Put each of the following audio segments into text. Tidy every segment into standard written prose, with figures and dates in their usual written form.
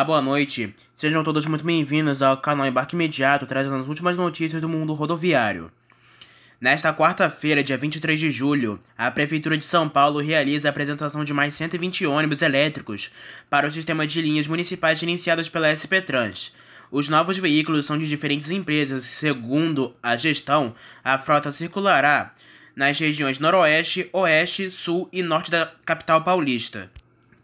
Olá, boa noite. Sejam todos muito bem-vindos ao canal Embarque Imediato, trazendo as últimas notícias do mundo rodoviário. Nesta quarta-feira, dia 23 de julho, a Prefeitura de São Paulo realiza a apresentação de mais 120 ônibus elétricos para o sistema de linhas municipais iniciadas pela SP Trans. Os novos veículos são de diferentes empresas e, segundo a gestão, a frota circulará nas regiões Noroeste, Oeste, Sul e Norte da capital paulista.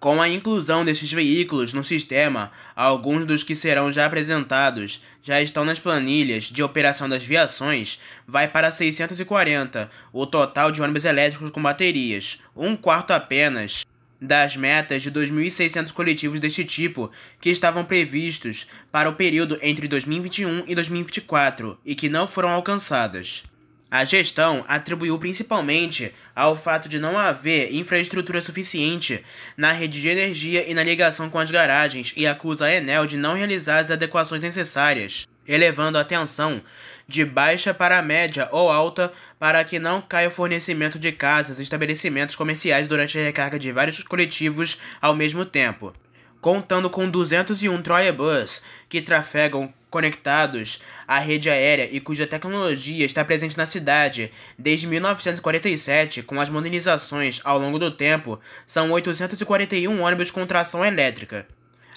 Com a inclusão desses veículos no sistema, alguns dos que serão já apresentados já estão nas planilhas de operação das viações, vai para 640 o total de ônibus elétricos com baterias, um quarto apenas das metas de 2.600 coletivos deste tipo que estavam previstos para o período entre 2021 e 2024 e que não foram alcançadas. A gestão atribuiu principalmente ao fato de não haver infraestrutura suficiente na rede de energia e na ligação com as garagens e acusa a Enel de não realizar as adequações necessárias, elevando a tensão de baixa para média ou alta para que não caia o fornecimento de casas e estabelecimentos comerciais durante a recarga de vários coletivos ao mesmo tempo. Contando com 201 trolleybus que trafegam conectados à rede aérea e cuja tecnologia está presente na cidade desde 1947, com as modernizações ao longo do tempo, são 841 ônibus com tração elétrica.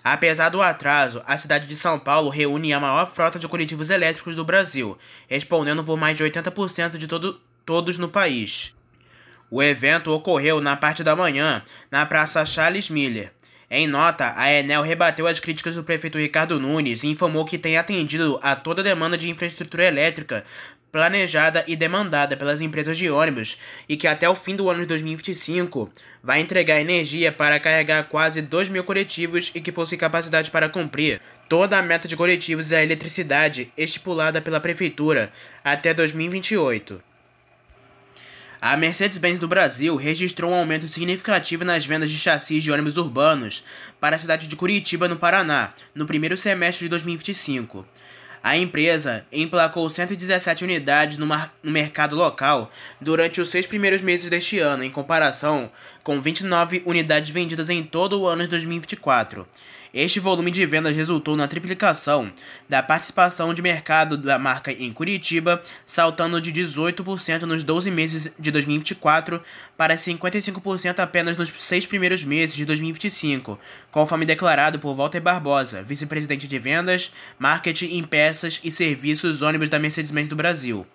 Apesar do atraso, a cidade de São Paulo reúne a maior frota de coletivos elétricos do Brasil, respondendo por mais de 80% de todos no país. O evento ocorreu na parte da manhã, na Praça Charles Miller. Em nota, a Enel rebateu as críticas do prefeito Ricardo Nunes e informou que tem atendido a toda a demanda de infraestrutura elétrica planejada e demandada pelas empresas de ônibus e que até o fim do ano de 2025 vai entregar energia para carregar quase 2.000 coletivos e que possui capacidade para cumprir toda a meta de coletivos e a eletricidade estipulada pela prefeitura até 2028. A Mercedes-Benz do Brasil registrou um aumento significativo nas vendas de chassis de ônibus urbanos para a cidade de Curitiba, no Paraná, no primeiro semestre de 2025. A empresa emplacou 117 unidades no mercado local durante os 6 primeiros meses deste ano, em comparação com 29 unidades vendidas em todo o ano de 2024. Este volume de vendas resultou na triplicação da participação de mercado da marca em Curitiba, saltando de 18% nos 12 meses de 2024 para 55% apenas nos 6 primeiros meses de 2025, conforme declarado por Walter Barbosa, vice-presidente de vendas, marketing em peças e serviços ônibus da Mercedes-Benz do Brasil.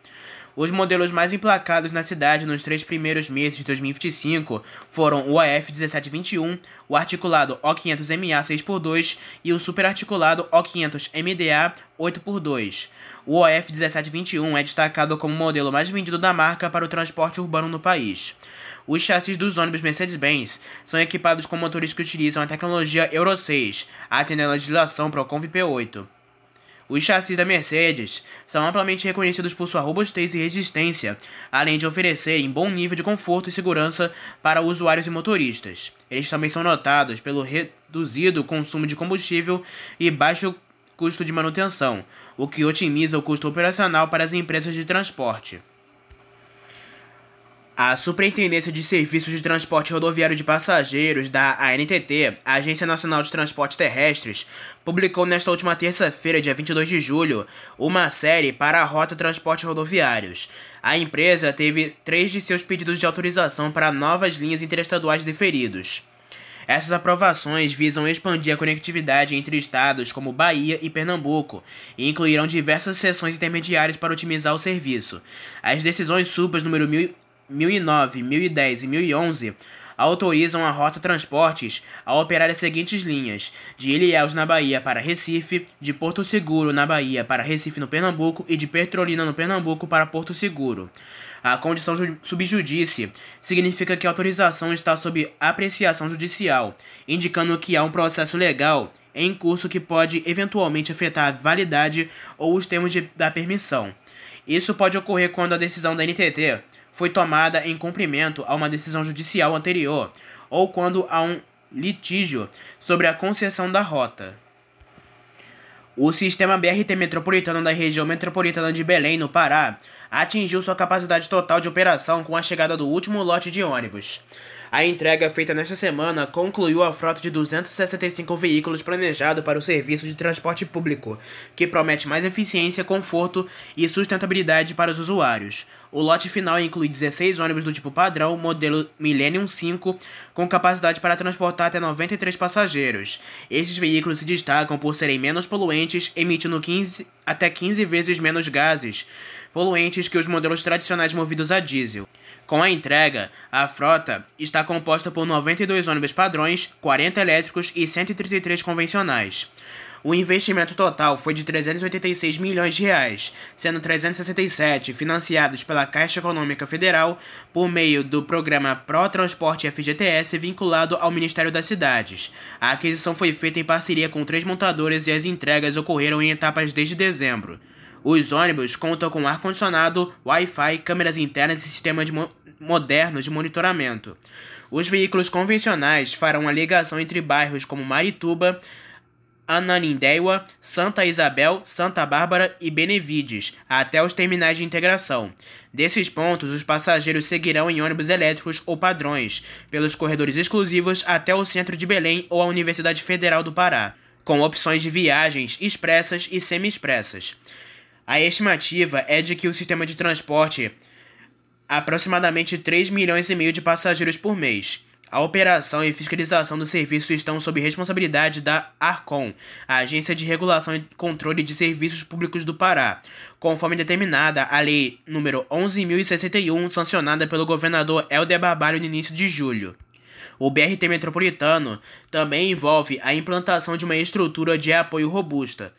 Os modelos mais emplacados na cidade nos 3 primeiros meses de 2025 foram o AF1721, o articulado O500MA 6x2 e o superarticulado O500MDA 8x2. O AF1721 é destacado como o modelo mais vendido da marca para o transporte urbano no país. Os chassis dos ônibus Mercedes-Benz são equipados com motores que utilizam a tecnologia Euro 6, atendendo à legislação Procon P8. Os chassis da Mercedes são amplamente reconhecidos por sua robustez e resistência, além de oferecerem bom nível de conforto e segurança para usuários e motoristas. Eles também são notados pelo reduzido consumo de combustível e baixo custo de manutenção, o que otimiza o custo operacional para as empresas de transporte. A Superintendência de Serviços de Transporte Rodoviário de Passageiros da ANTT, Agência Nacional de Transportes Terrestres, publicou nesta última terça-feira, dia 22 de julho, uma série para a Rota Transporte Rodoviários. A empresa teve 3 de seus pedidos de autorização para novas linhas interestaduais deferidos. Essas aprovações visam expandir a conectividade entre estados como Bahia e Pernambuco e incluirão diversas seções intermediárias para otimizar o serviço. As decisões SUPAS número 1009, 1010 e 1011 autorizam a Rota Transportes a operar as seguintes linhas: de Ilhéus na Bahia para Recife, de Porto Seguro na Bahia para Recife no Pernambuco e de Petrolina no Pernambuco para Porto Seguro. A condição subjudice significa que a autorização está sob apreciação judicial, indicando que há um processo legal em curso que pode eventualmente afetar a validade ou os termos da permissão. Isso pode ocorrer quando a decisão da ANTT foi tomada em cumprimento a uma decisão judicial anterior, ou quando há um litígio sobre a concessão da rota. O sistema BRT metropolitano da região metropolitana de Belém, no Pará, atingiu sua capacidade total de operação com a chegada do último lote de ônibus. A entrega feita nesta semana concluiu a frota de 265 veículos planejado para o serviço de transporte público, que promete mais eficiência, conforto e sustentabilidade para os usuários. O lote final inclui 16 ônibus do tipo padrão, modelo Millennium 5, com capacidade para transportar até 93 passageiros. Esses veículos se destacam por serem menos poluentes, emitindo até 15 vezes menos gases poluentes que os modelos tradicionais movidos a diesel. Com a entrega, a frota está composta por 92 ônibus padrões, 40 elétricos e 133 convencionais. O investimento total foi de R$ 386 milhões, sendo 367 financiados pela Caixa Econômica Federal por meio do programa Pro Transporte FGTS vinculado ao Ministério das Cidades. A aquisição foi feita em parceria com 3 montadoras e as entregas ocorreram em etapas desde dezembro. Os ônibus contam com ar-condicionado, Wi-Fi, câmeras internas e sistemas modernos de monitoramento. Os veículos convencionais farão a ligação entre bairros como Marituba, Ananindeua, Santa Isabel, Santa Bárbara e Benevides, até os terminais de integração. Desses pontos, os passageiros seguirão em ônibus elétricos ou padrões, pelos corredores exclusivos até o centro de Belém ou a Universidade Federal do Pará, com opções de viagens expressas e semi-expressas. A estimativa é de que o sistema de transporte aproximadamente 3,5 milhões de passageiros por mês. A operação e fiscalização do serviço estão sob responsabilidade da ARCOM, a Agência de Regulação e Controle de Serviços Públicos do Pará, conforme determinada a Lei nº 11.061, sancionada pelo governador Helder Barbalho no início de julho. O BRT metropolitano também envolve a implantação de uma estrutura de apoio robusta.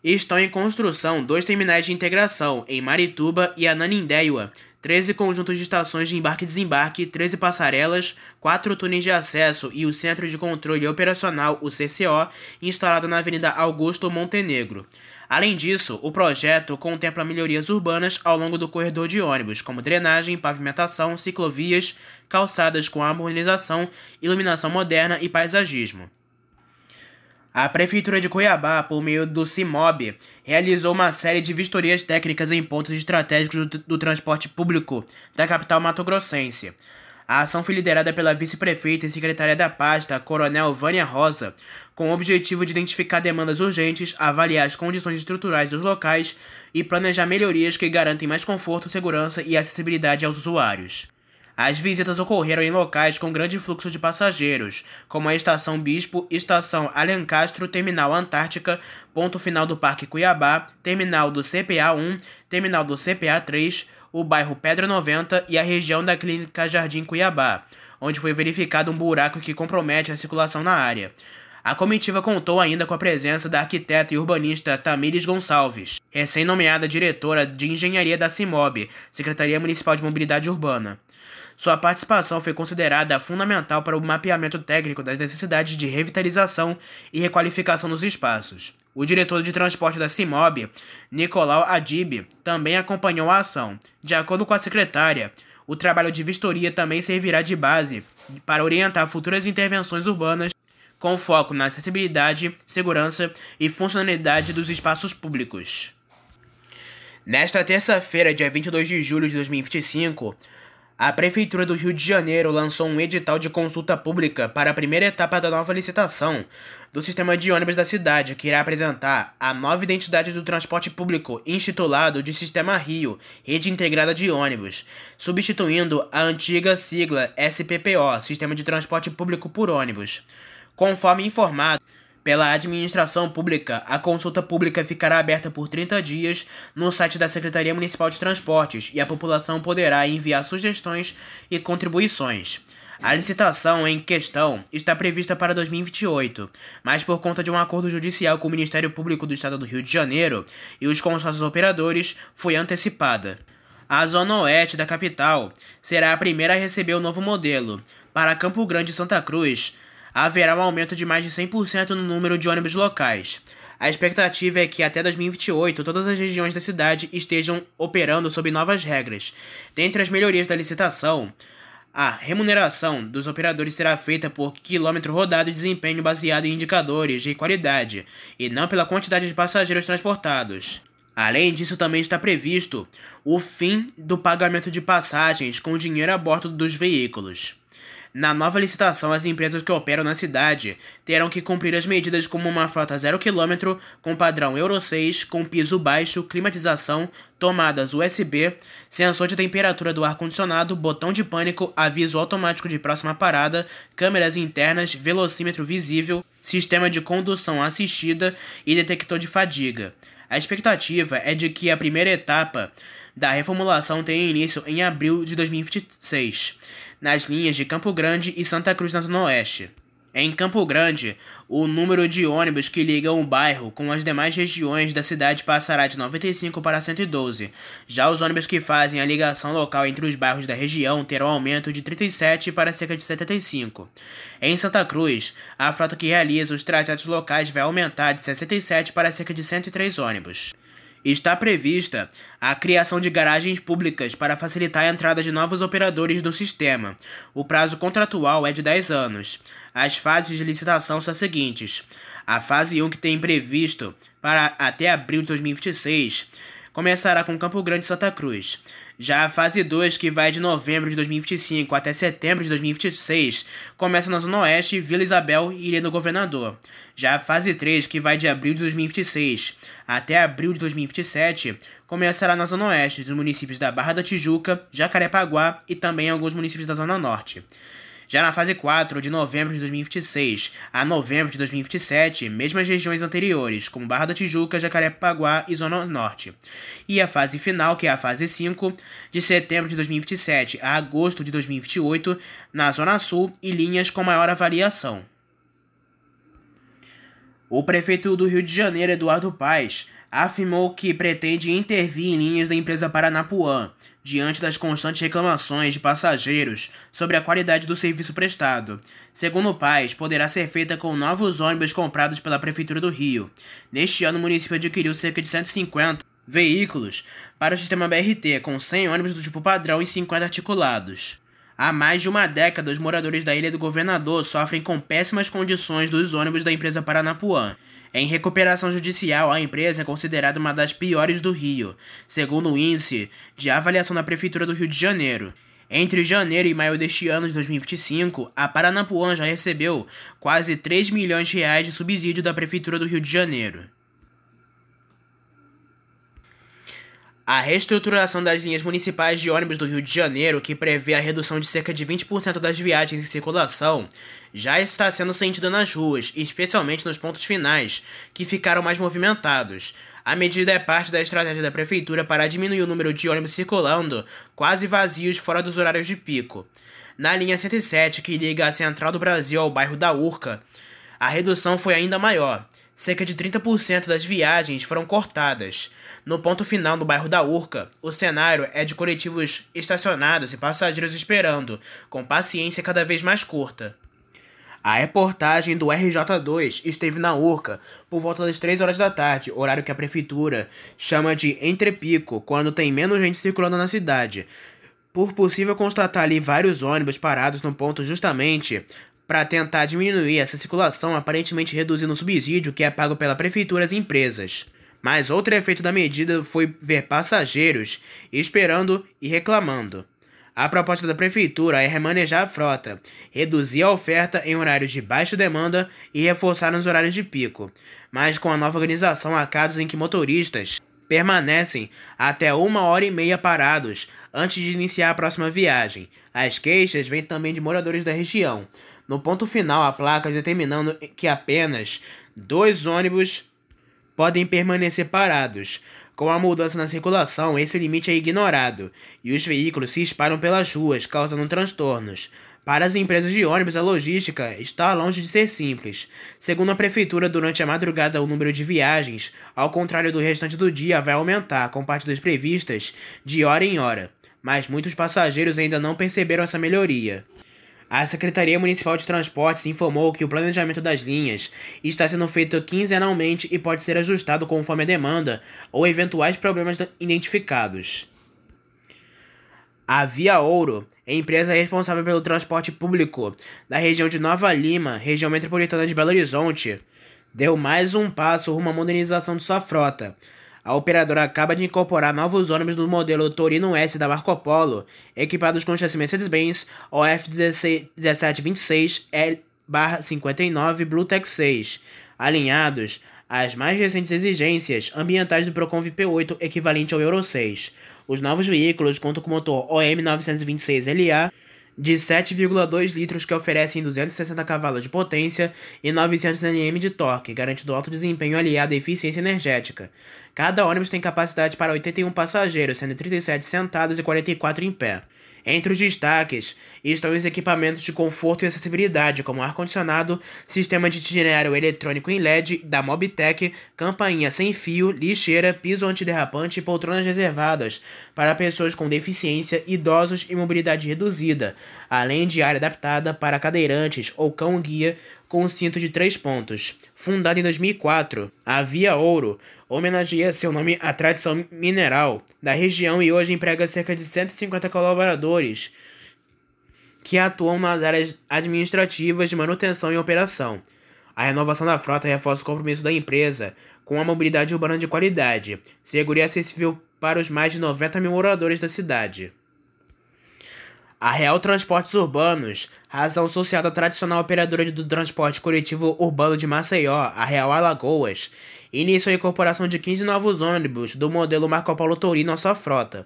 Estão em construção 2 terminais de integração, em Marituba e Ananindeua, 13 conjuntos de estações de embarque e desembarque, 13 passarelas, 4 túneis de acesso e o Centro de Controle Operacional, o CCO, instalado na Avenida Augusto Montenegro. Além disso, o projeto contempla melhorias urbanas ao longo do corredor de ônibus, como drenagem, pavimentação, ciclovias, calçadas com arborização, iluminação moderna e paisagismo. A Prefeitura de Cuiabá, por meio do CIMOB, realizou uma série de vistorias técnicas em pontos estratégicos do transporte público da capital mato-grossense. A ação foi liderada pela vice-prefeita e secretária da pasta, Coronel Vânia Rosa, com o objetivo de identificar demandas urgentes, avaliar as condições estruturais dos locais e planejar melhorias que garantem mais conforto, segurança e acessibilidade aos usuários. As visitas ocorreram em locais com grande fluxo de passageiros, como a Estação Bispo, Estação Alencastro, Terminal Antártica, Ponto Final do Parque Cuiabá, Terminal do CPA-1, Terminal do CPA-3, o bairro Pedra 90 e a região da Clínica Jardim Cuiabá, onde foi verificado um buraco que compromete a circulação na área. A comitiva contou ainda com a presença da arquiteta e urbanista Tamires Gonçalves, recém-nomeada diretora de Engenharia da CIMOB, Secretaria Municipal de Mobilidade Urbana. Sua participação foi considerada fundamental para o mapeamento técnico das necessidades de revitalização e requalificação dos espaços. O diretor de transporte da CIMOB, Nicolau Adib, também acompanhou a ação. De acordo com a secretária, o trabalho de vistoria também servirá de base para orientar futuras intervenções urbanas com foco na acessibilidade, segurança e funcionalidade dos espaços públicos. Nesta terça-feira, dia 22 de julho de 2025, a Prefeitura do Rio de Janeiro lançou um edital de consulta pública para a primeira etapa da nova licitação do sistema de ônibus da cidade, que irá apresentar a nova identidade do transporte público, intitulado de Sistema Rio, Rede Integrada de Ônibus, substituindo a antiga sigla SPPO, Sistema de Transporte Público por Ônibus. Conforme informado pela administração pública, a consulta pública ficará aberta por 30 dias no site da Secretaria Municipal de Transportes e a população poderá enviar sugestões e contribuições. A licitação em questão está prevista para 2028, mas por conta de um acordo judicial com o Ministério Público do Estado do Rio de Janeiro e os consórcios operadores, foi antecipada. A Zona Oeste da capital será a primeira a receber o novo modelo. Para Campo Grande e Santa Cruz, haverá um aumento de mais de 100% no número de ônibus locais. A expectativa é que até 2028 todas as regiões da cidade estejam operando sob novas regras. Dentre as melhorias da licitação, a remuneração dos operadores será feita por quilômetro rodado e desempenho baseado em indicadores de qualidade, e não pela quantidade de passageiros transportados. Além disso, também está previsto o fim do pagamento de passagens com dinheiro a bordo dos veículos. Na nova licitação, as empresas que operam na cidade terão que cumprir as medidas como uma frota 0 km com padrão Euro 6, com piso baixo, climatização, tomadas USB, sensor de temperatura do ar-condicionado, botão de pânico, aviso automático de próxima parada, câmeras internas, velocímetro visível, sistema de condução assistida e detector de fadiga. A expectativa é de que a primeira etapa da reformulação tenha início em abril de 2026, nas linhas de Campo Grande e Santa Cruz na Zona Oeste. Em Campo Grande, o número de ônibus que ligam o bairro com as demais regiões da cidade passará de 95 para 112. Já os ônibus que fazem a ligação local entre os bairros da região terão aumento de 37 para cerca de 75. Em Santa Cruz, a frota que realiza os trajetos locais vai aumentar de 67 para cerca de 103 ônibus. Está prevista a criação de garagens públicas para facilitar a entrada de novos operadores no sistema. O prazo contratual é de 10 anos. As fases de licitação são as seguintes. A fase 1, que tem previsto para até abril de 2026, começará com Campo Grande e Santa Cruz. Já a fase 2, que vai de novembro de 2025 até setembro de 2026, começa na Zona Oeste, Vila Isabel e Ilha do Governador. Já a fase 3, que vai de abril de 2026 até abril de 2027, começará na Zona Oeste, dos municípios da Barra da Tijuca, Jacarepaguá e também alguns municípios da Zona Norte. Já na fase 4, de novembro de 2026 a novembro de 2027, mesmas regiões anteriores, como Barra da Tijuca, Jacarepaguá e Zona Norte. E a fase final, que é a fase 5, de setembro de 2027 a agosto de 2028, na Zona Sul e linhas com maior avaliação. O prefeito do Rio de Janeiro, Eduardo Paes, afirmou que pretende intervir em linhas da empresa Paranapuã, diante das constantes reclamações de passageiros sobre a qualidade do serviço prestado. Segundo Paes, poderá ser feita com novos ônibus comprados pela Prefeitura do Rio. Neste ano, o município adquiriu cerca de 150 veículos para o sistema BRT, com 100 ônibus do tipo padrão e 50 articulados. Há mais de uma década, os moradores da Ilha do Governador sofrem com péssimas condições dos ônibus da empresa Paranapuã. Em recuperação judicial, a empresa é considerada uma das piores do Rio, segundo o índice de avaliação da Prefeitura do Rio de Janeiro. Entre janeiro e maio deste ano de 2025, a Paranapuã já recebeu quase 3 milhões de reais de subsídio da Prefeitura do Rio de Janeiro. A reestruturação das linhas municipais de ônibus do Rio de Janeiro, que prevê a redução de cerca de 20% das viagens em circulação, já está sendo sentida nas ruas, especialmente nos pontos finais, que ficaram mais movimentados. A medida é parte da estratégia da Prefeitura para diminuir o número de ônibus circulando, quase vazios fora dos horários de pico. Na linha 107, que liga a Central do Brasil ao bairro da Urca, a redução foi ainda maior. Cerca de 30% das viagens foram cortadas. No ponto final do bairro da Urca, o cenário é de coletivos estacionados e passageiros esperando, com paciência cada vez mais curta. A reportagem do RJ2 esteve na Urca por volta das 3 horas da tarde, horário que a prefeitura chama de entrepico, quando tem menos gente circulando na cidade. Por possível constatar ali vários ônibus parados no ponto justamente para tentar diminuir essa circulação, aparentemente reduzindo o subsídio que é pago pela prefeitura às empresas. Mas outro efeito da medida foi ver passageiros esperando e reclamando. A proposta da prefeitura é remanejar a frota, reduzir a oferta em horários de baixa demanda e reforçar nos horários de pico. Mas com a nova organização, há casos em que motoristas permanecem até 1h30 parados antes de iniciar a próxima viagem. As queixas vêm também de moradores da região. No ponto final, há placas determinando que apenas 2 ônibus podem permanecer parados. Com a mudança na circulação, esse limite é ignorado, e os veículos se espalham pelas ruas, causando transtornos. Para as empresas de ônibus, a logística está longe de ser simples. Segundo a prefeitura, durante a madrugada o número de viagens, ao contrário do restante do dia, vai aumentar, com partidas previstas de hora em hora. Mas muitos passageiros ainda não perceberam essa melhoria. A Secretaria Municipal de Transportes informou que o planejamento das linhas está sendo feito quinzenalmente e pode ser ajustado conforme a demanda ou eventuais problemas identificados. A Via Ouro, empresa responsável pelo transporte público da região de Nova Lima, região metropolitana de Belo Horizonte, deu mais um passo rumo à modernização de sua frota. A operadora acaba de incorporar novos ônibus do modelo Torino S da Marco Polo, equipados com chassi Mercedes-Benz OF 1726L/59 Bluetech 6, alinhados às mais recentes exigências ambientais do Procon VIP8 equivalente ao Euro 6. Os novos veículos contam com motor OM 926LA de 7,2 litros que oferecem 260 cavalos de potência e 900 Nm de torque, garantindo alto desempenho aliado à eficiência energética. Cada ônibus tem capacidade para 81 passageiros, sendo 37 sentados e 44 em pé. Entre os destaques estão os equipamentos de conforto e acessibilidade, como ar-condicionado, sistema de itinerário eletrônico em LED da Mobitech, campainha sem fio, lixeira, piso antiderrapante e poltronas reservadas para pessoas com deficiência, idosos e mobilidade reduzida, além de área adaptada para cadeirantes ou cão-guia com cinto de 3 pontos. Fundada em 2004, a Via Ouro homenageia seu nome à tradição mineral da região e hoje emprega cerca de 150 colaboradores que atuam nas áreas administrativas de manutenção e operação. A renovação da frota reforça o compromisso da empresa com a mobilidade urbana de qualidade, segura e acessível para os mais de 90 mil moradores da cidade. A Real Transportes Urbanos, razão social da tradicional operadora do transporte coletivo urbano de Maceió, a Real Alagoas, iniciou a incorporação de 15 novos ônibus do modelo Marco Polo Torino à sua frota.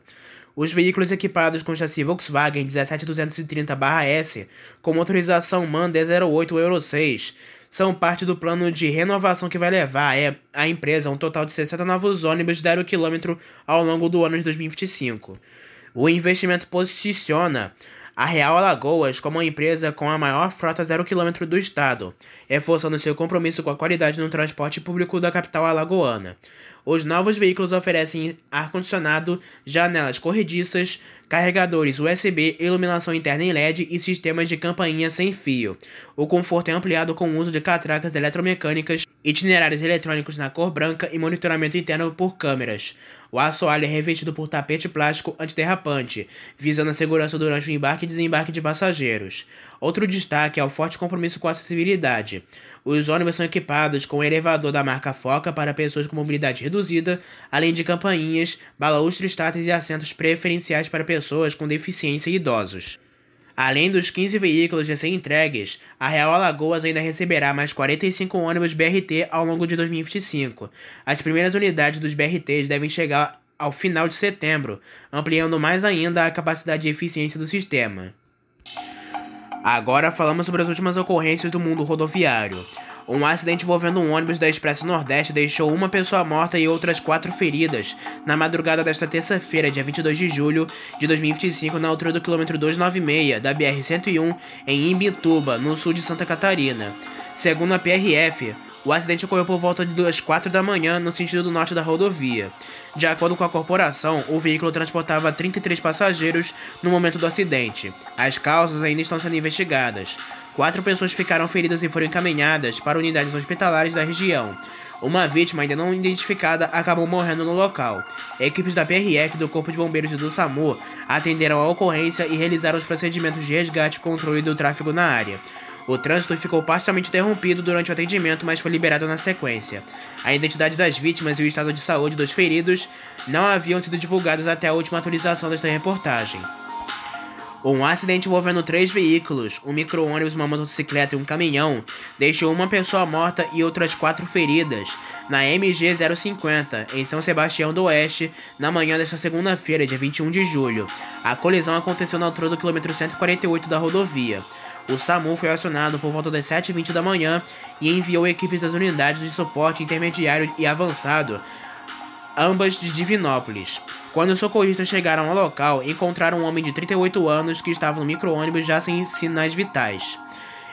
Os veículos equipados com chassi Volkswagen 17230/S, com motorização MAN D08 Euro 6, são parte do plano de renovação que vai levar a empresa a um total de 60 novos ônibus de 0 km ao longo do ano de 2025. O investimento posiciona a Real Alagoas como a empresa com a maior frota 0 km do estado, reforçando seu compromisso com a qualidade no transporte público da capital alagoana. Os novos veículos oferecem ar-condicionado, janelas corrediças, carregadores USB, iluminação interna em LED e sistemas de campainha sem fio. O conforto é ampliado com o uso de catracas eletromecânicas, itinerários eletrônicos na cor branca e monitoramento interno por câmeras. O assoalho é revestido por tapete plástico antiderrapante, visando a segurança durante o embarque e desembarque de passageiros. Outro destaque é o forte compromisso com a acessibilidade. Os ônibus são equipados com um elevador da marca Foca para pessoas com mobilidade reduzida, além de campainhas, balaustres táteis e assentos preferenciais para pessoas com deficiência e idosos. Além dos 15 veículos recém-entregues, a Real Alagoas ainda receberá mais 45 ônibus BRT ao longo de 2025. As primeiras unidades dos BRTs devem chegar ao final de setembro, ampliando mais ainda a capacidade e eficiência do sistema. Agora falamos sobre as últimas ocorrências do mundo rodoviário. Um acidente envolvendo um ônibus da Expresso Nordeste deixou uma pessoa morta e outras 4 feridas na madrugada desta terça-feira, dia 22 de julho de 2025, na altura do quilômetro 296 da BR-101, em Imbituba, no sul de Santa Catarina. Segundo a PRF, o acidente ocorreu por volta das 4 da manhã, no sentido do norte da rodovia. De acordo com a corporação, o veículo transportava 33 passageiros no momento do acidente. As causas ainda estão sendo investigadas. 4 pessoas ficaram feridas e foram encaminhadas para unidades hospitalares da região. Uma vítima ainda não identificada acabou morrendo no local. Equipes da PRF e do Corpo de Bombeiros e do SAMU atenderam a ocorrência e realizaram os procedimentos de resgate e controle do tráfego na área. O trânsito ficou parcialmente interrompido durante o atendimento, mas foi liberado na sequência. A identidade das vítimas e o estado de saúde dos feridos não haviam sido divulgados até a última atualização desta reportagem. Um acidente envolvendo 3 veículos, um micro-ônibus, uma motocicleta e um caminhão, deixou uma pessoa morta e outras 4 feridas na MG 050, em São Sebastião do Oeste, na manhã desta segunda-feira, dia 21 de julho. A colisão aconteceu na altura do quilômetro 148 da rodovia. O SAMU foi acionado por volta das 7h20 da manhã e enviou equipes das unidades de suporte intermediário e avançado, ambas de Divinópolis. Quando os socorristas chegaram ao local, encontraram um homem de 38 anos que estava no micro-ônibus já sem sinais vitais.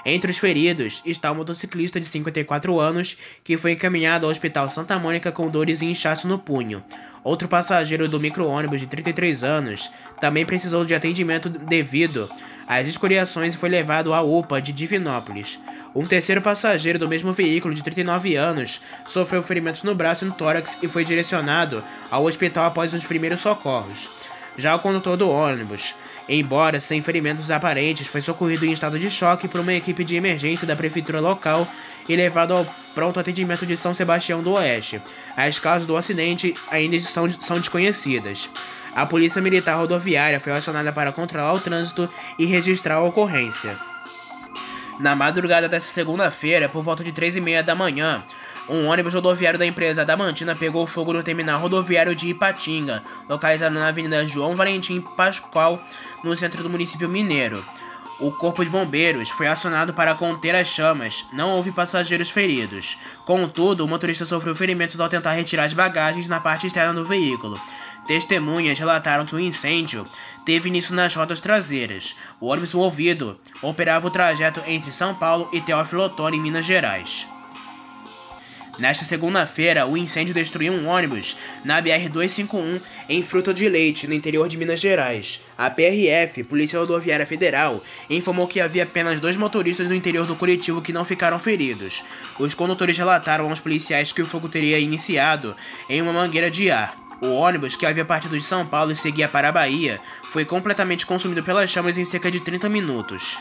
Entre os feridos está o motociclista de 54 anos, que foi encaminhado ao Hospital Santa Mônica com dores e inchaço no punho. Outro passageiro do micro-ônibus de 33 anos também precisou de atendimento devido às escoriações e foi levado à UPA de Divinópolis. Um terceiro passageiro do mesmo veículo, de 39 anos, sofreu ferimentos no braço e no tórax e foi direcionado ao hospital após os primeiros socorros. Já o condutor do ônibus, embora sem ferimentos aparentes, foi socorrido em estado de choque por uma equipe de emergência da prefeitura local e levado ao pronto atendimento de São Sebastião do Oeste. As causas do acidente ainda são desconhecidas. A Polícia Militar Rodoviária foi acionada para controlar o trânsito e registrar a ocorrência. Na madrugada desta segunda-feira, por volta de 3h30 da manhã, um ônibus rodoviário da empresa Adamantina pegou fogo no terminal rodoviário de Ipatinga, localizado na Avenida João Valentim Pascoal, no centro do município mineiro. O Corpo de Bombeiros foi acionado para conter as chamas. Não houve passageiros feridos. Contudo, o motorista sofreu ferimentos ao tentar retirar as bagagens na parte externa do veículo. Testemunhas relataram que o incêndio teve início nas rodas traseiras. O ônibus envolvido operava o trajeto entre São Paulo e Teófilo Otoni, em Minas Gerais. Nesta segunda-feira, o incêndio destruiu um ônibus na BR-251 em Fruta de Leite, no interior de Minas Gerais. A PRF, Polícia Rodoviária Federal, informou que havia apenas 2 motoristas no interior do coletivo que não ficaram feridos. Os condutores relataram aos policiais que o fogo teria iniciado em uma mangueira de ar. O ônibus, que havia partido de São Paulo e seguia para a Bahia, foi completamente consumido pelas chamas em cerca de 30 minutos.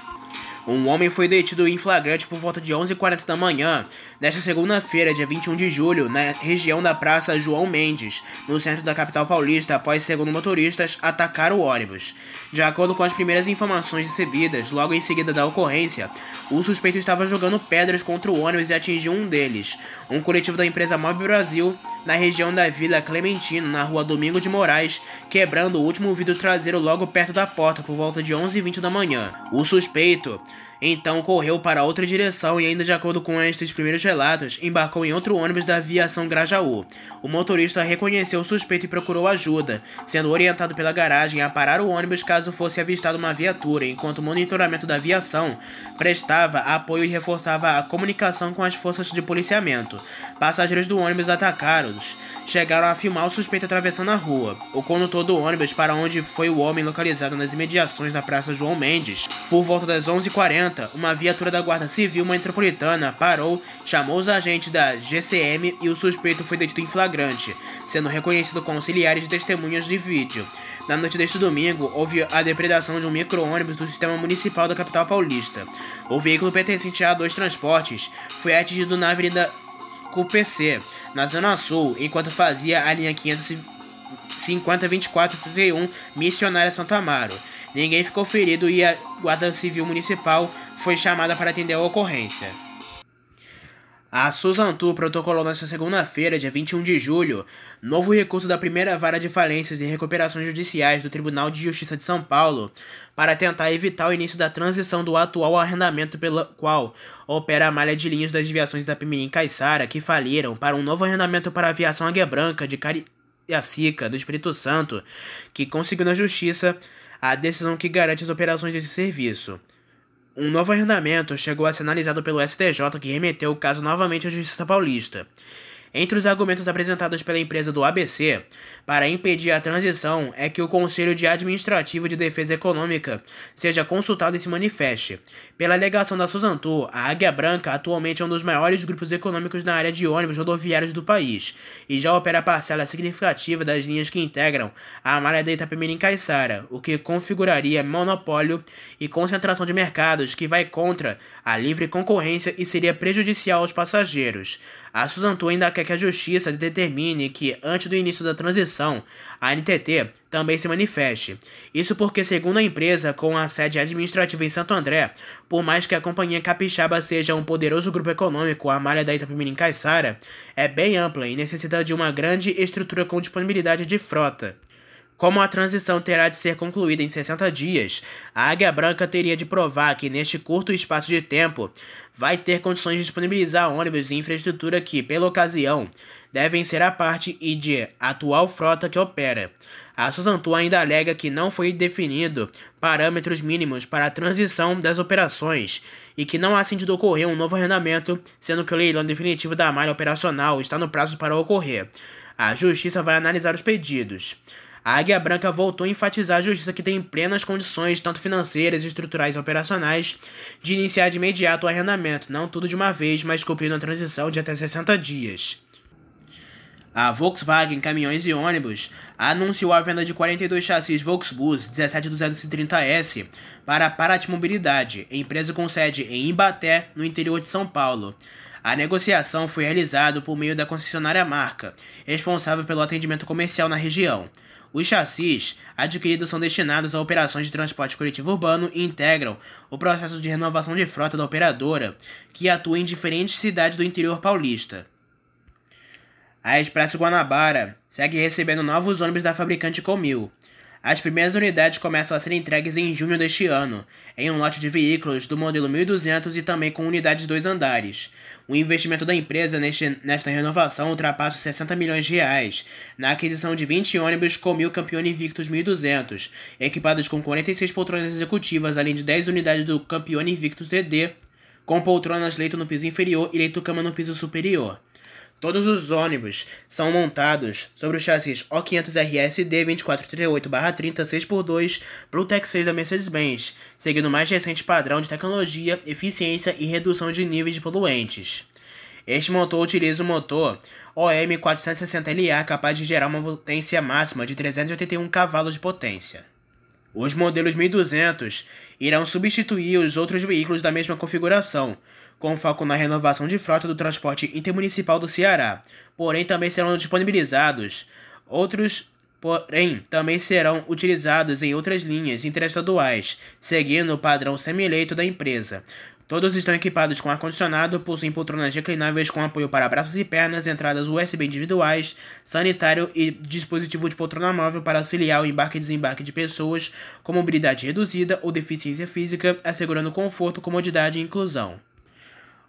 Um homem foi detido em flagrante por volta de 11h40 da manhã, nesta segunda-feira, dia 21 de julho, na região da Praça João Mendes, no centro da capital paulista, após, segundo motoristas, atacar o ônibus. De acordo com as primeiras informações recebidas, logo em seguida da ocorrência, o suspeito estava jogando pedras contra o ônibus e atingiu um deles, um coletivo da empresa Mob Brasil, na região da Vila Clementino, na rua Domingo de Moraes, quebrando o último vidro traseiro logo perto da porta, por volta de 11h20 da manhã. O suspeito então correu para outra direção e, ainda de acordo com estes primeiros relatos, embarcou em outro ônibus da Aviação Grajaú. O motorista reconheceu o suspeito e procurou ajuda, sendo orientado pela garagem a parar o ônibus caso fosse avistada uma viatura, enquanto o monitoramento da aviação prestava apoio e reforçava a comunicação com as forças de policiamento. Passageiros do ônibus atacados chegaram a filmar o suspeito atravessando a rua. O condutor do ônibus, para onde foi o homem localizado nas imediações da Praça João Mendes, por volta das 11h40, uma viatura da Guarda Civil Metropolitana parou, chamou os agentes da GCM e o suspeito foi detido em flagrante, sendo reconhecido com auxiliares e testemunhas de vídeo. Na noite deste domingo, houve a depredação de um micro-ônibus do sistema municipal da capital paulista. O veículo pertencente a A2 Transportes foi atingido na Avenida CUPC, na Zona Sul, enquanto fazia a linha 550-2431 Missionária Santo Amaro. Ninguém ficou ferido e a Guarda Civil Municipal foi chamada para atender a ocorrência. A Suzantur protocolou nesta segunda-feira, dia 21 de julho, novo recurso da primeira vara de falências e recuperações judiciais do Tribunal de Justiça de São Paulo para tentar evitar o início da transição do atual arrendamento pela qual opera a malha de linhas das aviações da Pemirim Caiçara, que faliram, para um novo arrendamento para a aviação Águia Branca de Cariacica, do Espírito Santo, que conseguiu na Justiça a decisão que garante as operações desse serviço. Um novo arrendamento chegou a ser analisado pelo STJ, que remeteu o caso novamente à Justiça Paulista. Entre os argumentos apresentados pela empresa do ABC para impedir a transição é que o Conselho de Administrativo de Defesa Econômica seja consultado e se manifeste. Pela alegação da Suzantur, a Águia Branca atualmente é um dos maiores grupos econômicos na área de ônibus rodoviários do país e já opera parcela significativa das linhas que integram a malha da Itapemirim Caiçara, o que configuraria monopólio e concentração de mercados que vai contra a livre concorrência e seria prejudicial aos passageiros. A Suzantur ainda quer que a Justiça determine que, antes do início da transição, a ANTT também se manifeste. Isso porque, segundo a empresa, com a sede administrativa em Santo André, por mais que a Companhia Capixaba seja um poderoso grupo econômico, a malha da Itapemirim Caiçara é bem ampla e necessita de uma grande estrutura com disponibilidade de frota. Como a transição terá de ser concluída em 60 dias, a Águia Branca teria de provar que, neste curto espaço de tempo, vai ter condições de disponibilizar ônibus e infraestrutura que, pela ocasião, devem ser a parte e de atual frota que opera. A Suzantur ainda alega que não foi definido parâmetros mínimos para a transição das operações e que não há sentido ocorrer um novo arrendamento, sendo que o leilão definitivo da malha operacional está no prazo para ocorrer. A Justiça vai analisar os pedidos. A Águia Branca voltou a enfatizar a Justiça que tem plenas condições, tanto financeiras, estruturais e operacionais, de iniciar de imediato o arrendamento, não tudo de uma vez, mas cumprindo a transição de até 60 dias. A Volkswagen Caminhões e Ônibus anunciou a venda de 42 chassis Volksbus 17230S para a Paraty Mobilidade, empresa com sede em Ibaté, no interior de São Paulo. A negociação foi realizada por meio da concessionária Marca, responsável pelo atendimento comercial na região. Os chassis adquiridos são destinados a operações de transporte coletivo urbano e integram o processo de renovação de frota da operadora, que atua em diferentes cidades do interior paulista. A Expresso Guanabara segue recebendo novos ônibus da fabricante Comil. As primeiras unidades começam a ser entregues em junho deste ano, em um lote de veículos do modelo 1200 e também com unidades de 2 andares. O investimento da empresa nesta renovação ultrapassa os 60 milhões de reais, na aquisição de 20 ônibus Comil Campione Invictus 1200, equipados com 46 poltronas executivas, além de 10 unidades do Campione Invictus DD, com poltronas leito no piso inferior e leito-cama no piso superior. Todos os ônibus são montados sobre o chassis O500RS-D 2438/30 6x2 Bluetech 6 da Mercedes-Benz, seguindo o mais recente padrão de tecnologia, eficiência e redução de níveis de poluentes. Este motor utiliza o motor OM460LA, capaz de gerar uma potência máxima de 381 cavalos de potência. Os modelos 1200 irão substituir os outros veículos da mesma configuração, com foco na renovação de frota do transporte intermunicipal do Ceará. Porém, também serão utilizados em outras linhas interestaduais, seguindo o padrão semi-eleito da empresa. Todos estão equipados com ar-condicionado, possuem poltronas reclináveis com apoio para braços e pernas, entradas USB individuais, sanitário e dispositivo de poltrona móvel para auxiliar o embarque e desembarque de pessoas com mobilidade reduzida ou deficiência física, assegurando conforto, comodidade e inclusão.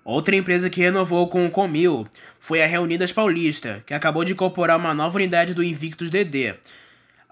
Outra empresa que renovou com o Comil foi a Reunidas Paulista, que acabou de incorporar uma nova unidade do Invictus DD.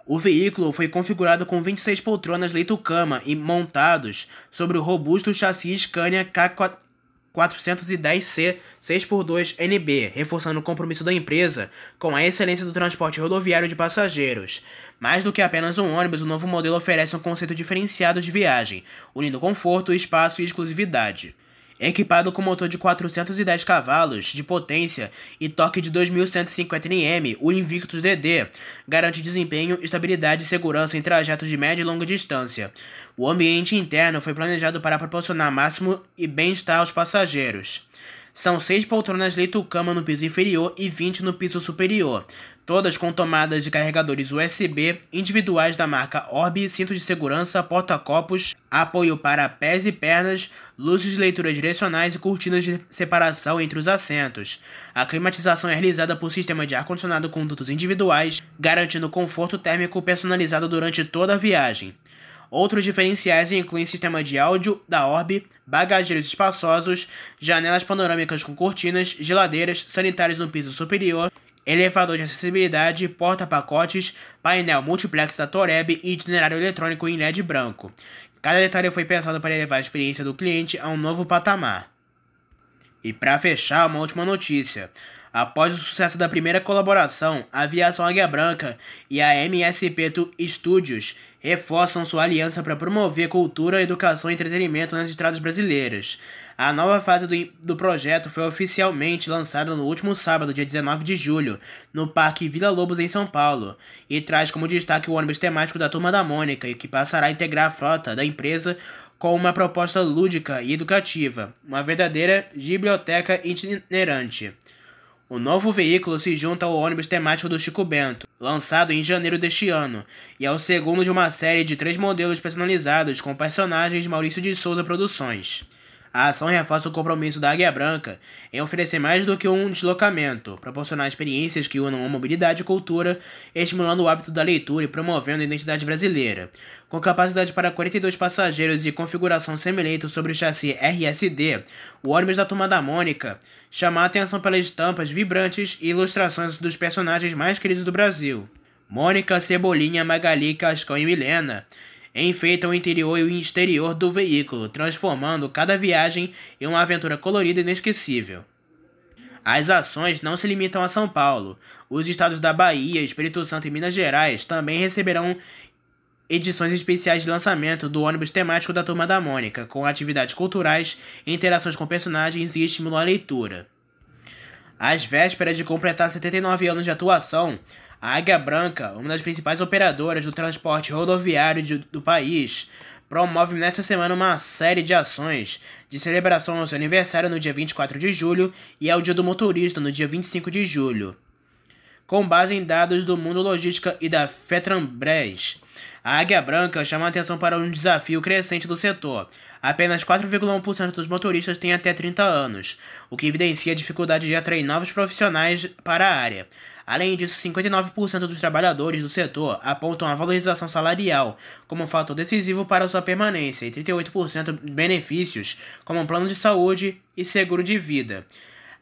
O veículo foi configurado com 26 poltronas leito-cama e montados sobre o robusto chassi Scania K410C 6x2NB, reforçando o compromisso da empresa com a excelência do transporte rodoviário de passageiros. Mais do que apenas um ônibus, o novo modelo oferece um conceito diferenciado de viagem, unindo conforto, espaço e exclusividade. Equipado com motor de 410 cavalos de potência e torque de 2.150 Nm, o Invictus DD garante desempenho, estabilidade e segurança em trajetos de média e longa distância. O ambiente interno foi planejado para proporcionar máximo e bem-estar aos passageiros. São 6 poltronas leito-cama no piso inferior e 20 no piso superior, todas com tomadas de carregadores USB individuais da marca Orbi, cinto de segurança, porta-copos, apoio para pés e pernas, luzes de leitura direcionais e cortinas de separação entre os assentos. A climatização é realizada por sistema de ar-condicionado com dutos individuais, garantindo conforto térmico personalizado durante toda a viagem. Outros diferenciais incluem sistema de áudio da Orbi, bagageiros espaçosos, janelas panorâmicas com cortinas, geladeiras, sanitários no piso superior, elevador de acessibilidade, porta-pacotes, painel multiplex da Toreb e itinerário eletrônico em LED branco. Cada detalhe foi pensado para elevar a experiência do cliente a um novo patamar. E para fechar, uma última notícia. Após o sucesso da primeira colaboração, a Aviação Águia Branca e a MSP Studios reforçam sua aliança para promover cultura, educação e entretenimento nas estradas brasileiras. A nova fase do projeto foi oficialmente lançada no último sábado, dia 19 de julho, no Parque Vila Lobos, em São Paulo, e traz como destaque o ônibus temático da Turma da Mônica, que passará a integrar a frota da empresa com uma proposta lúdica e educativa, uma verdadeira biblioteca itinerante. O novo veículo se junta ao ônibus temático do Chico Bento, lançado em janeiro deste ano, e é o segundo de uma série de 3 modelos personalizados com personagens de Maurício de Souza Produções. A ação reforça o compromisso da Águia Branca em oferecer mais do que um deslocamento, proporcionar experiências que unam a mobilidade e cultura, estimulando o hábito da leitura e promovendo a identidade brasileira. Com capacidade para 42 passageiros e configuração semi-leito sobre o chassi RSD, o ônibus da Turma da Mônica chama a atenção pelas estampas vibrantes e ilustrações dos personagens mais queridos do Brasil. Mônica, Cebolinha, Magali, Cascão e Milena enfeitam o interior e o exterior do veículo, transformando cada viagem em uma aventura colorida e inesquecível. As ações não se limitam a São Paulo. Os estados da Bahia, Espírito Santo e Minas Gerais também receberão edições especiais de lançamento do ônibus temático da Turma da Mônica, com atividades culturais, interações com personagens e estímulo à leitura. Às vésperas de completar 79 anos de atuação, a Águia Branca, uma das principais operadoras do transporte rodoviário do país, promove nesta semana uma série de ações de celebração ao seu aniversário no dia 24 de julho e ao Dia do Motorista no dia 25 de julho. Com base em dados do Mundo Logística e da Fetrambras, a Águia Branca chama a atenção para um desafio crescente do setor. Apenas 4,1% dos motoristas têm até 30 anos, o que evidencia a dificuldade de atrair novos profissionais para a área. Além disso, 59% dos trabalhadores do setor apontam a valorização salarial como um fator decisivo para sua permanência e 38% benefícios, como um plano de saúde e seguro de vida.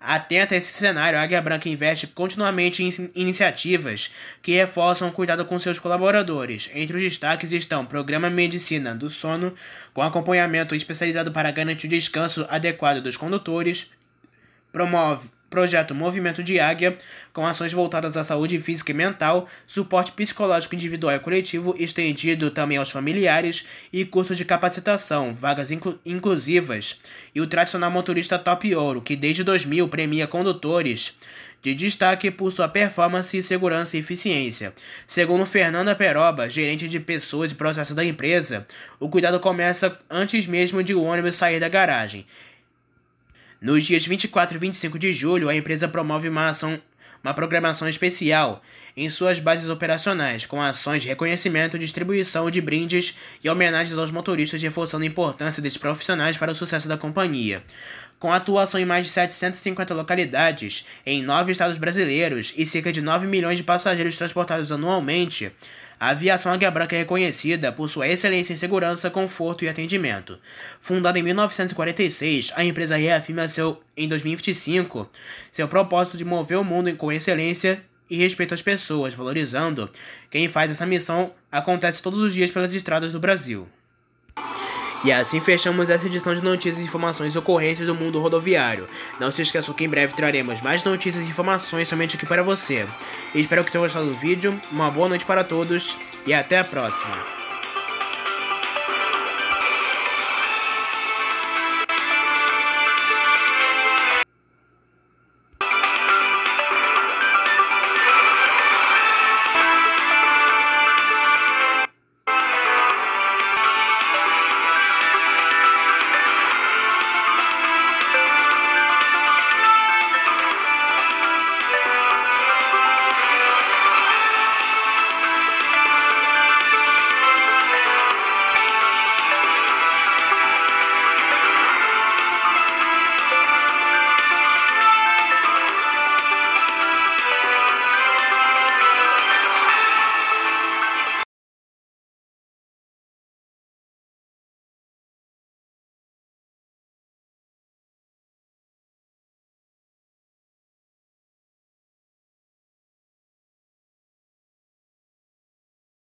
Atenta a esse cenário, a Águia Branca investe continuamente em iniciativas que reforçam o cuidado com seus colaboradores. Entre os destaques estão o Programa Medicina do Sono, com acompanhamento especializado para garantir o descanso adequado dos condutores, promove Projeto Movimento de Águia, com ações voltadas à saúde física e mental, suporte psicológico individual e coletivo estendido também aos familiares e cursos de capacitação, vagas inclusivas, e o tradicional motorista Top Ouro, que desde 2000 premia condutores de destaque por sua performance, segurança e eficiência. Segundo Fernanda Peroba, gerente de pessoas e processos da empresa, o cuidado começa antes mesmo de o ônibus sair da garagem. Nos dias 24 e 25 de julho, a empresa promove uma programação especial em suas bases operacionais, com ações de reconhecimento, distribuição de brindes e homenagens aos motoristas, reforçando a importância desses profissionais para o sucesso da companhia. Com atuação em mais de 750 localidades, em 9 estados brasileiros e cerca de 9 milhões de passageiros transportados anualmente, a aviação Águia Branca é reconhecida por sua excelência em segurança, conforto e atendimento. Fundada em 1946, a empresa reafirma em 2025 seu propósito de mover o mundo com excelência e respeito às pessoas, valorizando quem faz essa missão acontece todos os dias pelas estradas do Brasil. E assim fechamos essa edição de notícias, informações e ocorrências do mundo rodoviário. Não se esqueça que em breve traremos mais notícias e informações somente aqui para você. Espero que tenham gostado do vídeo, uma boa noite para todos e até a próxima.